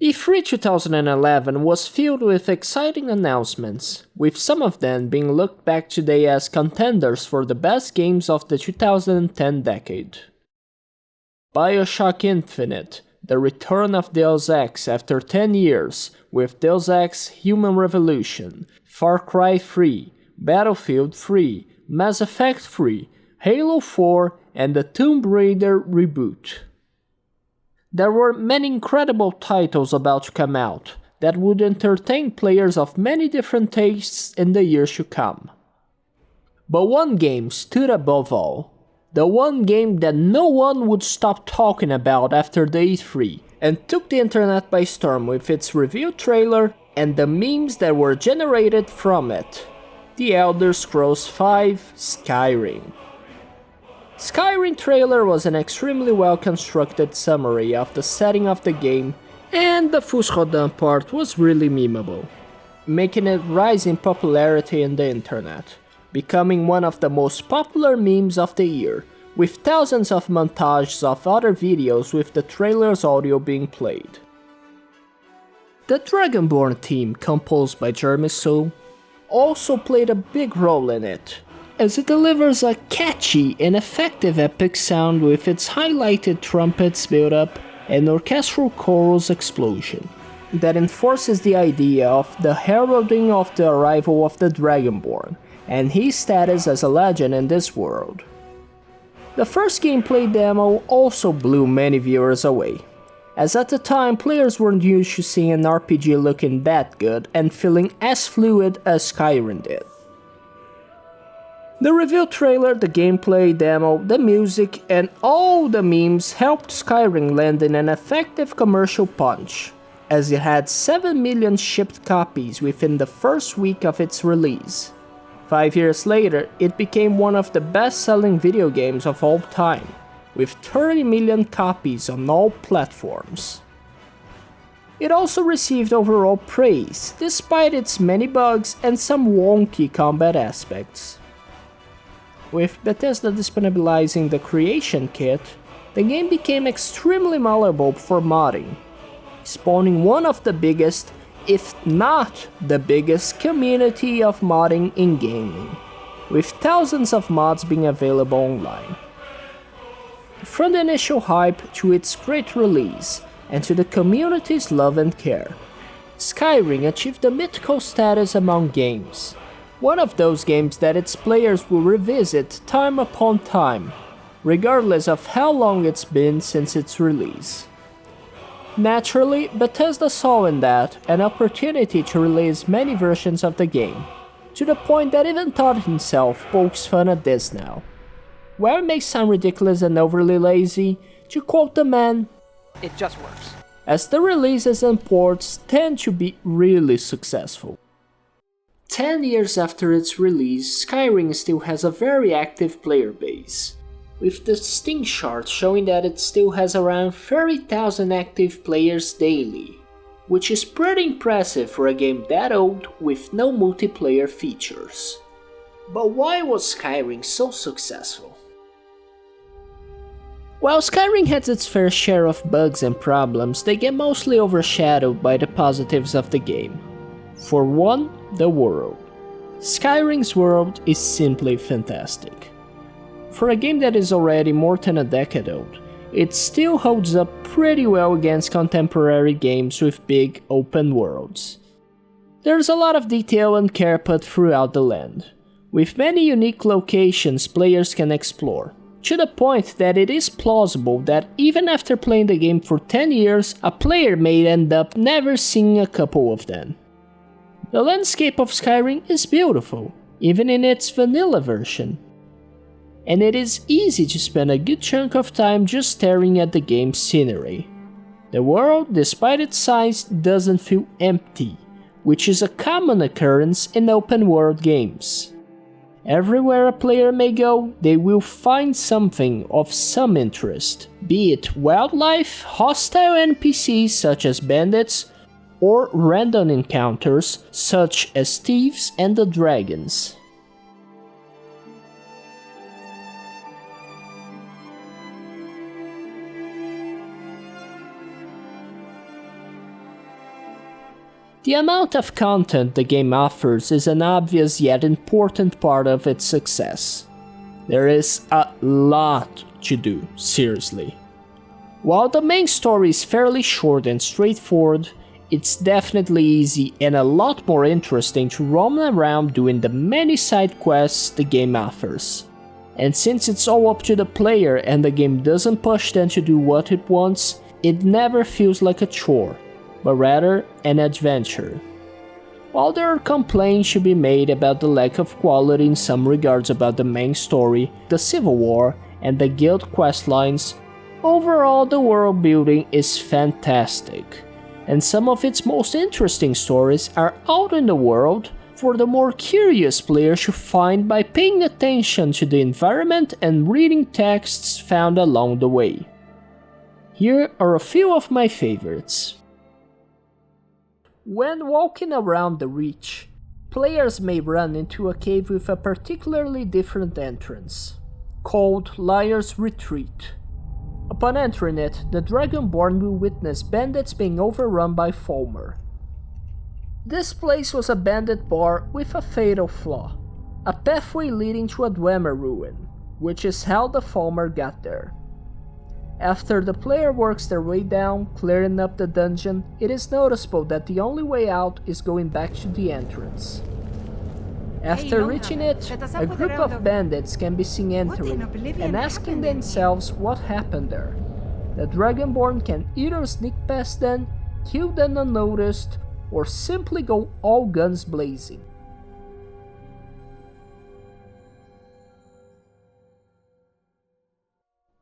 E3 2011 was filled with exciting announcements, with some of them being looked back today as contenders for the best games of the 2010 decade. Bioshock Infinite, the return of Deus Ex after 10 years, with Deus Ex Human Revolution, Far Cry 3, Battlefield 3, Mass Effect 3, Halo 4, and the Tomb Raider reboot. There were many incredible titles about to come out that would entertain players of many different tastes in the years to come. But one game stood above all. The one game that no one would stop talking about after the E3 and took the internet by storm with its reveal trailer and the memes that were generated from it. The Elder Scrolls V Skyrim. Skyrim trailer was an extremely well constructed summary of the setting of the game, and the Fusrodan part was really memeable, making it rise in popularity in the internet, becoming one of the most popular memes of the year, with thousands of montages of other videos with the trailer's audio being played. The Dragonborn theme, composed by Soule, also played a big role in it, as it delivers a catchy and effective epic sound with its highlighted trumpets build-up and orchestral chorus explosion, that enforces the idea of the heralding of the arrival of the Dragonborn, and his status as a legend in this world. The first gameplay demo also blew many viewers away, as at the time players weren't used to seeing an RPG looking that good and feeling as fluid as Skyrim did. The reveal trailer, the gameplay demo, the music, and all the memes helped Skyrim land in an effective commercial punch, as it had 7 million shipped copies within the first week of its release. 5 years later, it became one of the best-selling video games of all time, with 30 million copies on all platforms. It also received overall praise, despite its many bugs and some wonky combat aspects. With Bethesda disponibilizing the Creation Kit, the game became extremely malleable for modding, spawning one of the biggest, if not the biggest, community of modding in gaming, with thousands of mods being available online. From the initial hype to its great release, and to the community's love and care, Skyrim achieved a mythical status among games. One of those games that its players will revisit time upon time, regardless of how long it's been since its release. Naturally, Bethesda saw in that an opportunity to release many versions of the game, to the point that even Todd himself pokes fun at this now. While it may sound ridiculous and overly lazy, to quote the man, "It just works," as the releases and ports tend to be really successful. 10 years after its release, Skyrim still has a very active player base, with the Steam chart showing that it still has around 30,000 active players daily, which is pretty impressive for a game that old with no multiplayer features. But why was Skyrim so successful? While Skyrim has its fair share of bugs and problems, they get mostly overshadowed by the positives of the game. For one, the world. Skyrim's world is simply fantastic. For a game that is already more than a decade old, it still holds up pretty well against contemporary games with big open worlds. There's a lot of detail and care put throughout the land, with many unique locations players can explore, to the point that it is plausible that even after playing the game for 10 years, a player may end up never seeing a couple of them. The landscape of Skyrim is beautiful, even in its vanilla version, and it is easy to spend a good chunk of time just staring at the game's scenery. The world, despite its size, doesn't feel empty, which is a common occurrence in open world games. Everywhere a player may go, they will find something of some interest, be it wildlife, hostile NPCs such as bandits, or random encounters such as thieves and the dragons. The amount of content the game offers is an obvious yet important part of its success. There is a lot to do, seriously. While the main story is fairly short and straightforward, it's definitely easy and a lot more interesting to roam around doing the many side quests the game offers. And since it's all up to the player and the game doesn't push them to do what it wants, it never feels like a chore, but rather an adventure. While there are complaints to be made about the lack of quality in some regards about the main story, the Civil War, and the guild questlines, overall the world building is fantastic, and some of its most interesting stories are out in the world for the more curious players to find by paying attention to the environment and reading texts found along the way. Here are a few of my favorites. When walking around the Reach, players may run into a cave with a particularly different entrance, called Liar's Retreat. Upon entering it, the Dragonborn will witness bandits being overrun by Fulmer. This place was a bandit bar with a fatal flaw, a pathway leading to a Dwemer ruin, which is how the Fulmer got there. After the player works their way down, clearing up the dungeon, it is noticeable that the only way out is going back to the entrance. After reaching it, a group of bandits can be seen entering and asking themselves what happened there. The Dragonborn can either sneak past them, kill them unnoticed, or simply go all guns blazing.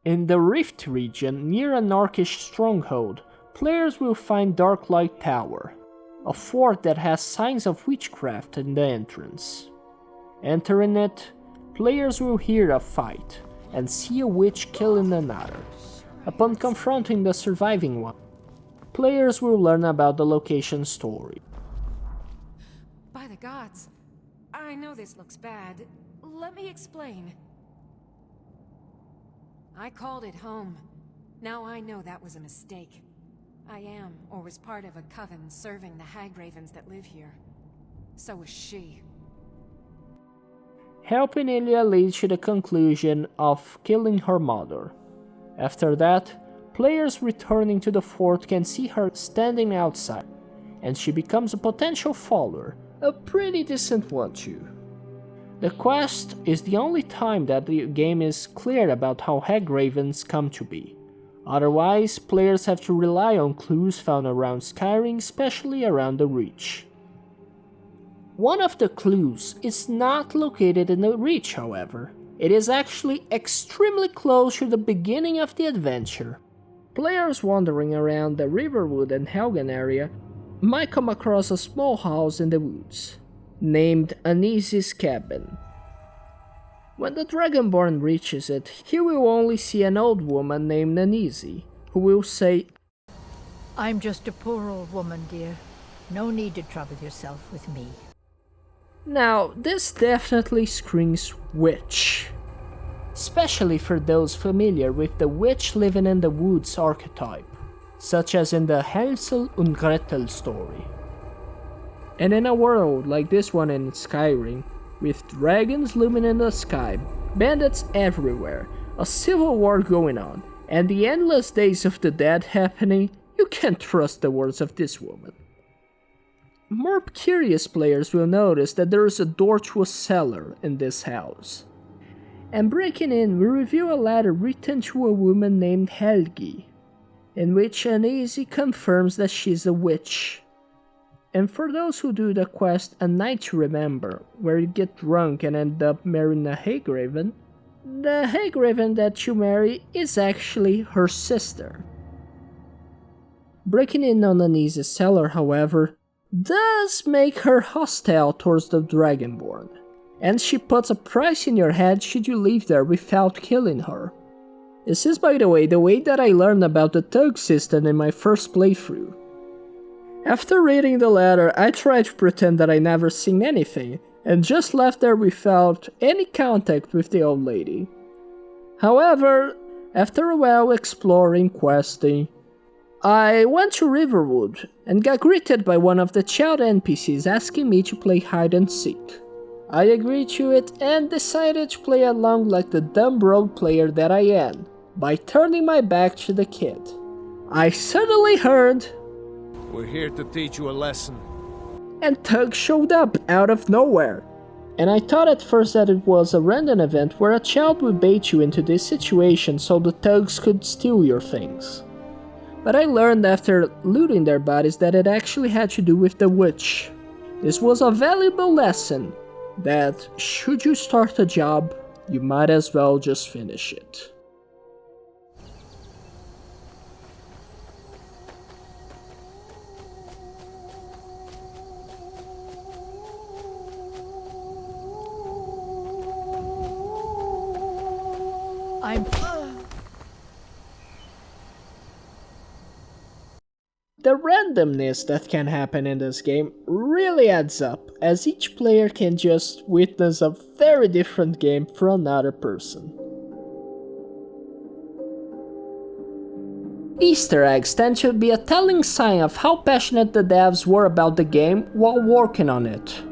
In the Rift region, near an Orcish stronghold, players will find Darklight Tower, a fort that has signs of witchcraft in the entrance. Entering it, players will hear a fight and see a witch killing another. Upon confronting the surviving one, players will learn about the location story. By the gods, I know this looks bad. Let me explain. I called it home. Now I know that was a mistake. I am, or was part of a coven serving the hag-ravens that live here. So was she. Helping Ilya leads to the conclusion of killing her mother. After that, players returning to the fort can see her standing outside, and she becomes a potential follower, a pretty decent one too. The quest is the only time that the game is clear about how hag-ravens come to be. Otherwise, players have to rely on clues found around Skyrim, especially around the Reach. One of the clues is not located in the Reach, however. It is actually extremely close to the beginning of the adventure. Players wandering around the Riverwood and Helgen area might come across a small house in the woods, named Aneezy's Cabin. When the Dragonborn reaches it, he will only see an old woman named Aneezy, who will say, "I'm just a poor old woman, dear. No need to trouble yourself with me." Now, this definitely screams witch, especially for those familiar with the witch living in the woods archetype, such as in the Hansel und Gretel story. And in a world like this one in Skyrim, with dragons looming in the sky, bandits everywhere, a civil war going on, and the endless days of the dead happening, you can't trust the words of this woman. More curious players will notice that there is a door to a cellar in this house. And breaking in, we reveal a letter written to a woman named Helgi, in which Aneezy confirms that she's a witch. And for those who do the quest A Night to Remember, where you get drunk and end up marrying a hag-raven, the hag-raven that you marry is actually her sister. Breaking in on Aneezy's cellar, however, does make her hostile towards the Dragonborn, and she puts a price in your head should you leave there without killing her. This is, by the way that I learned about the tug system in my first playthrough. After reading the letter, I tried to pretend that I never seen anything, and just left there without any contact with the old lady. However, after a while exploring, questing, I went to Riverwood and got greeted by one of the child NPCs asking me to play hide and seek. I agreed to it and decided to play along like the dumb rogue player that I am, by turning my back to the kid. I suddenly heard, "We're here to teach you a lesson." And Tug showed up out of nowhere. And I thought at first that it was a random event where a child would bait you into this situation so the thugs could steal your things. But I learned after looting their bodies that it actually had to do with the witch. This was a valuable lesson that should you start a job, you might as well just finish it. The randomness that can happen in this game really adds up, as each player can just witness a very different game from another person. Easter eggs tend to be a telling sign of how passionate the devs were about the game while working on it.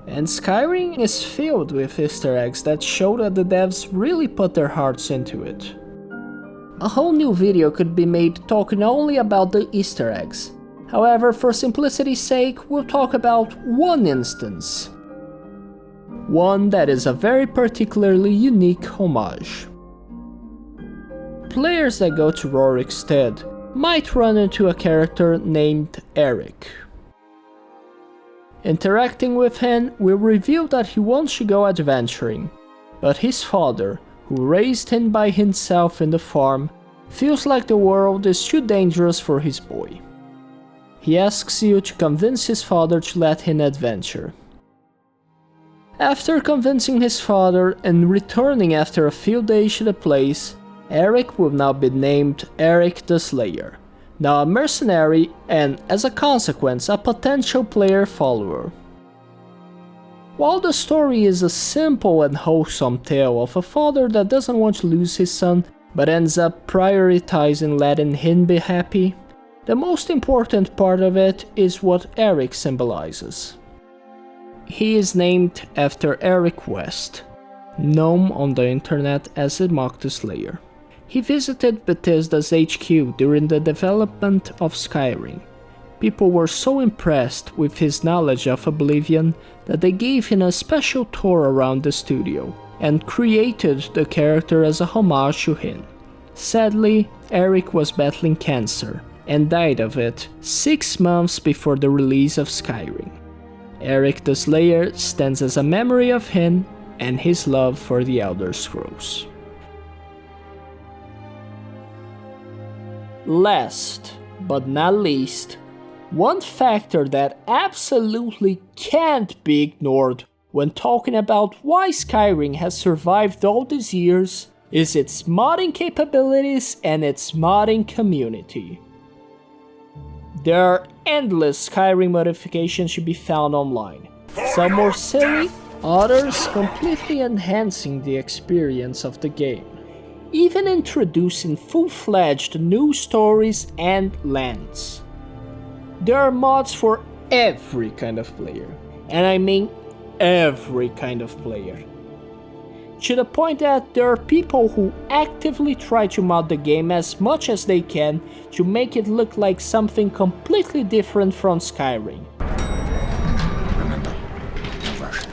And Skyrim is filled with Easter eggs that show that the devs really put their hearts into it. A whole new video could be made talking only about the Easter eggs. However, for simplicity's sake, we'll talk about one instance. One that is a very particularly unique homage. Players that go to Rorik's Stead might run into a character named Eric. Interacting with him will reveal that he wants to go adventuring, but his father, who raised him by himself in the farm, feels like the world is too dangerous for his boy. He asks you to convince his father to let him adventure. After convincing his father and returning after a few days to the place, Eric will now be named Eric the Slayer, now a mercenary and, as a consequence, a potential player follower. While the story is a simple and wholesome tale of a father that doesn't want to lose his son, but ends up prioritizing letting him be happy, the most important part of it is what Eric symbolizes. He is named after Eric West, known on the internet as the Mock the Slayer. He visited Bethesda's HQ during the development of Skyrim. People were so impressed with his knowledge of Oblivion that they gave him a special tour around the studio and created the character as a homage to him. Sadly, Eric was battling cancer and died of it 6 months before the release of Skyrim. Eric the Slayer stands as a memory of him and his love for the Elder Scrolls. Last but not least, one factor that absolutely can't be ignored when talking about why Skyrim has survived all these years is its modding capabilities and its modding community. There are endless Skyrim modifications to be found online, some more silly, others completely enhancing the experience of the game, even introducing full-fledged new stories and lands. There are mods for every kind of player, and I mean every kind of player. To the point that there are people who actively try to mod the game as much as they can to make it look like something completely different from Skyrim. Remember, no rush.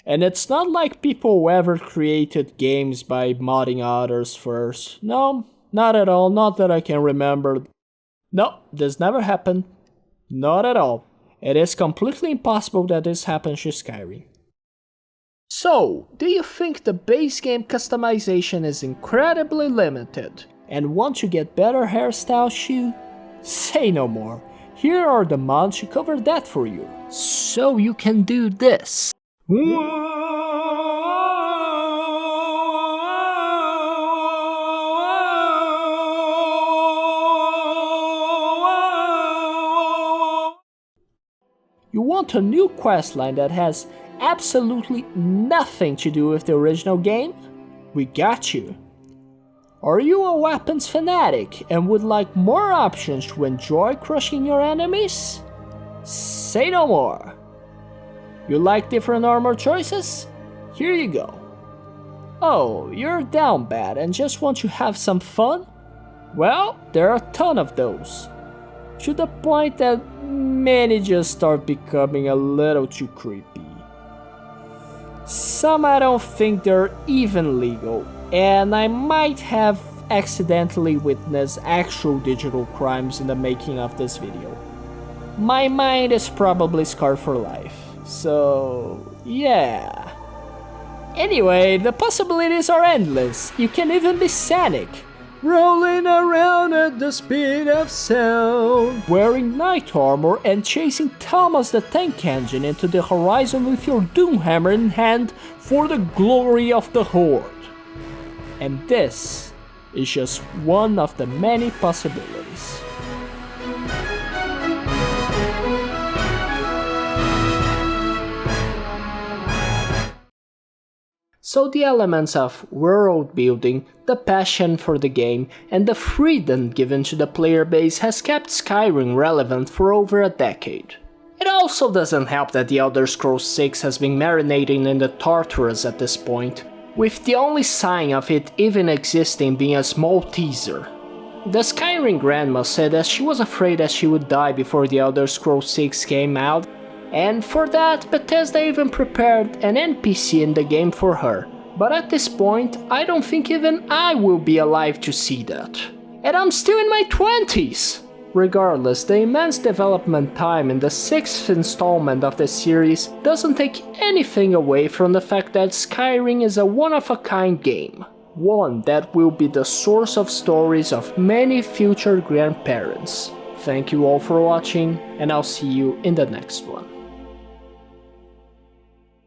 And it's not like people ever created games by modding others first. No, not at all, not that I can remember. No, this never happened. Not at all. It is completely impossible that this happens to Skyrim. So, do you think the base game customization is incredibly limited and want to get better hairstyles too? Say no more. Here are the mods to cover that for you. So you can do this. want a new questline that has absolutely nothing to do with the original game? We got you. Are you a weapons fanatic and would like more options to enjoy crushing your enemies? Say no more. You like different armor choices? Here you go. Oh, you're down bad and just want to have some fun? Well, there are a ton of those. To the point that many just start becoming a little too creepy. Some I don't think they're even legal, and I might have accidentally witnessed actual digital crimes in the making of this video. My mind is probably scarred for life, so yeah. Anyway, the possibilities are endless. You can even be Sonic, rolling around at the speed of sound, wearing knight armor and chasing Thomas the Tank Engine into the horizon with your Doomhammer in hand for the glory of the Horde. And this is just one of the many possibilities. So the elements of world building, the passion for the game, and the freedom given to the player base has kept Skyrim relevant for over a decade. It also doesn't help that the Elder Scrolls 6 has been marinating in the Tartarus at this point, with the only sign of it even existing being a small teaser. The Skyrim grandma said that she was afraid that she would die before the Elder Scrolls 6 came out, and for that, Bethesda even prepared an NPC in the game for her. But at this point, I don't think even I will be alive to see that. And I'm still in my 20s! Regardless, the immense development time in the 6th installment of the series doesn't take anything away from the fact that Skyrim is a one-of-a-kind game. One that will be the source of stories of many future grandparents. Thank you all for watching, and I'll see you in the next one.